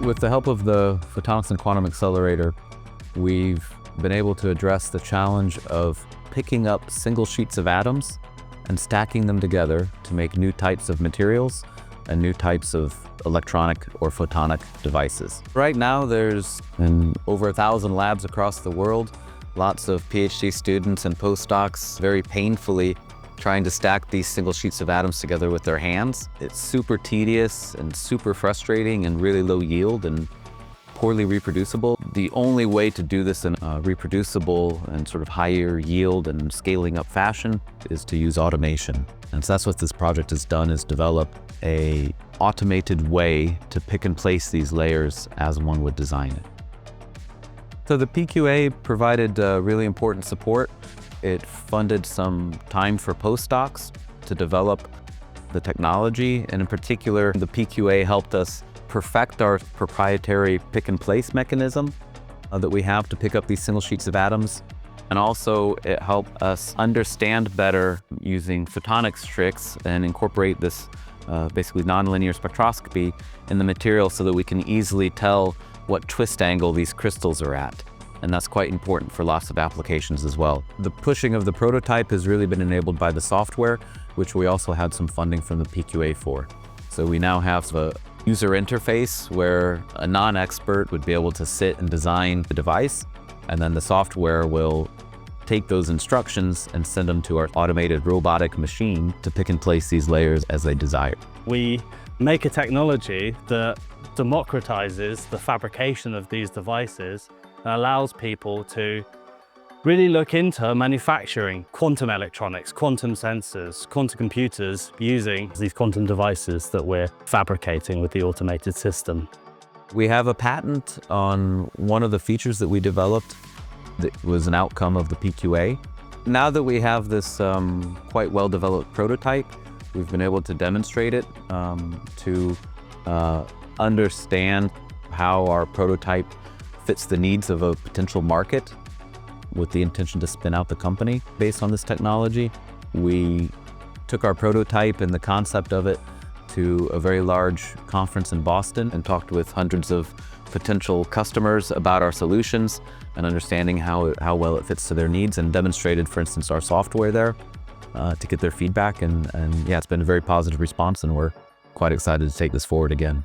With the help of the Photonics and Quantum Accelerator, we've been able to address the challenge of picking up single sheets of atoms and stacking them together to make new types of materials and new types of electronic or photonic devices. Right now, there's over 1,000 labs across the world, lots of PhD students and postdocs very painfully trying to stack these single sheets of atoms together with their hands. It's super tedious and super frustrating and really low yield and poorly reproducible. The only way to do this in a reproducible and sort of higher yield and scaling up fashion is to use automation. And so that's what this project has done, is develop a automated way to pick and place these layers as one would design it. So the PQA provided really important support. It funded some time for postdocs to develop the technology, and in particular, the PQA helped us perfect our proprietary pick and place mechanism that we have to pick up these single sheets of atoms. And also it helped us understand better using photonics tricks and incorporate this basically nonlinear spectroscopy in the material so that we can easily tell what twist angle these crystals are at. And that's quite important for lots of applications as well. The pushing of the prototype has really been enabled by the software, which we also had some funding from the PQA for. So we now have a user interface where a non-expert would be able to sit and design the device, and then the software will take those instructions and send them to our automated robotic machine to pick and place these layers as they desire. We make a technology that democratizes the fabrication of these devices and allows people to really look into manufacturing quantum electronics, quantum sensors, quantum computers using these quantum devices that we're fabricating with the automated system. We have a patent on one of the features that we developed that was an outcome of the PQA. Now that we have this quite well-developed prototype, we've been able to demonstrate it to understand how our prototype fits the needs of a potential market, with the intention to spin out the company based on this technology. We took our prototype and the concept of it to a very large conference in Boston and talked with hundreds of potential customers about our solutions and understanding how well it fits to their needs, and demonstrated, for instance, our software there to get their feedback. And yeah, it's been a very positive response, and we're quite excited to take this forward again.